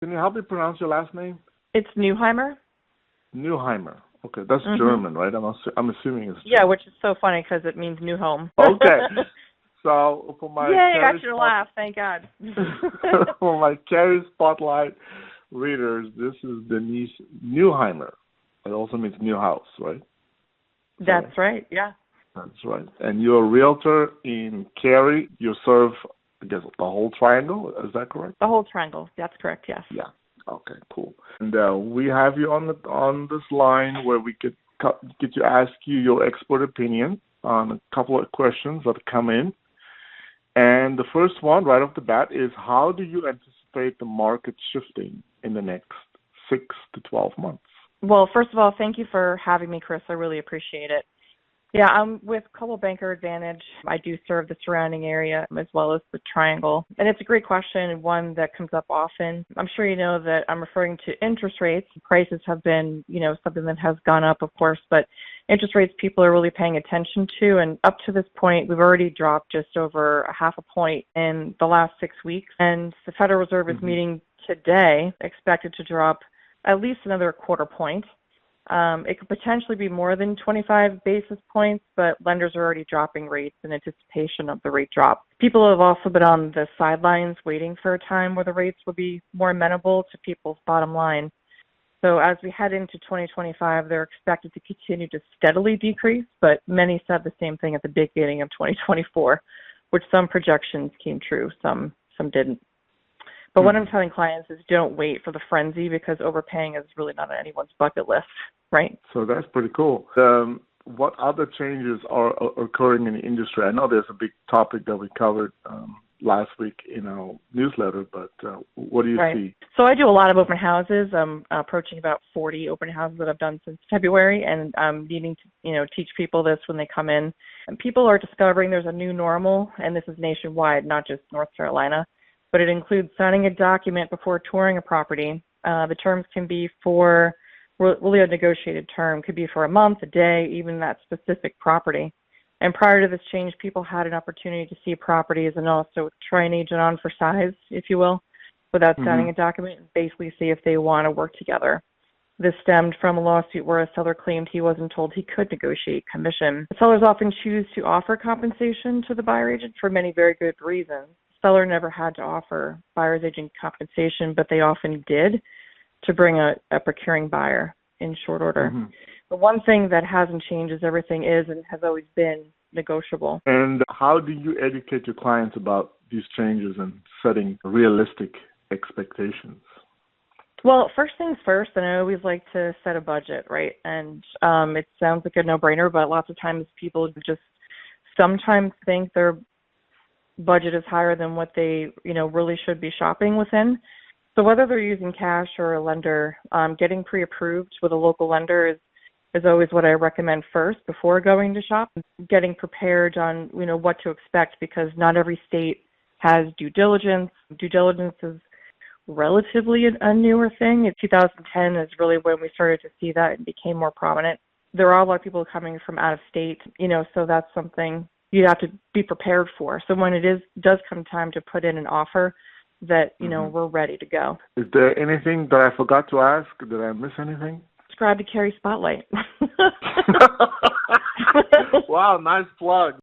Can you help me pronounce your last name? It's Neuheimer. Neuheimer. Okay, that's German, right? I'm assuming it's German. Yeah, which is so funny because it means new home. Okay. So for my Yay, I got you to laugh. Thank God. For my Cary Spotlight readers, this is Denise Neuheimer. It also means new house, right? That's right, yeah. That's right. And you're a realtor in Cary. You serve, I guess, the whole triangle. Is that correct? The whole triangle. That's correct, yes. Yeah. Okay, cool. And we have you on this line where we could get to ask you your expert opinion on a couple of questions that come in. And the first one, right off the bat, is how do you anticipate the market shifting in the next 6 to 12 months? Well, first of all, thank you for having me, Chris. I really appreciate it. Yeah, I'm with Coldwell Banker Advantage. I do serve the surrounding area as well as the Triangle. And it's a great question and one that comes up often. I'm sure you know that I'm referring to interest rates. Prices have been, something that has gone up, of course, but interest rates people are really paying attention to. And up to this point, we've already dropped just over a half a point in the last 6 weeks. And the Federal Reserve is meeting today, expected to drop at least another quarter point. It could potentially be more than 25 basis points, but lenders are already dropping rates in anticipation of the rate drop. People have also been on the sidelines waiting for a time where the rates will be more amenable to people's bottom line. So as we head into 2025, they're expected to continue to steadily decrease, but many said the same thing at the beginning of 2024, which some projections came true, some didn't. But what I'm telling clients is don't wait for the frenzy because overpaying is really not on anyone's bucket list, right? So that's pretty cool. What other changes are occurring in the industry? I know there's a big topic that we covered last week in our newsletter, but what do you see? So I do a lot of open houses. I'm approaching about 40 open houses that I've done since February, and I'm needing to, teach people this when they come in. And people are discovering there's a new normal, and this is nationwide, not just North Carolina. But it includes signing a document before touring a property. The terms can be for really a negotiated term, could be for a month, a day, even that specific property. And prior to this change, people had an opportunity to see properties and also try an agent on for size, if you will, without signing a document and basically see if they want to work together. This stemmed from a lawsuit where a seller claimed he wasn't told he could negotiate commission. Sellers often choose to offer compensation to the buyer agent for many very good reasons. Seller never had to offer buyer's agent compensation, but they often did to bring a procuring buyer in short order. The one thing that hasn't changed is everything is and has always been negotiable. And how do you educate your clients about these changes and setting realistic expectations? Well, first things first, and I always like to set a budget, right? And it sounds like a no-brainer, but lots of times people just sometimes think their budget is higher than what they, really should be shopping within. So whether they're using cash or a lender, getting pre-approved with a local lender is always what I recommend first before going to shop. Getting prepared on, what to expect because not every state has due diligence. Due diligence is relatively a newer thing. In 2010 is really when we started to see that and became more prominent. There are a lot of people coming from out of state, so that's something you have to be prepared for. So when it does come time to put in an offer that, we're ready to go. Is there anything that I forgot to ask? Did I miss anything? Subscribe to Cary Spotlight. Wow, nice plug.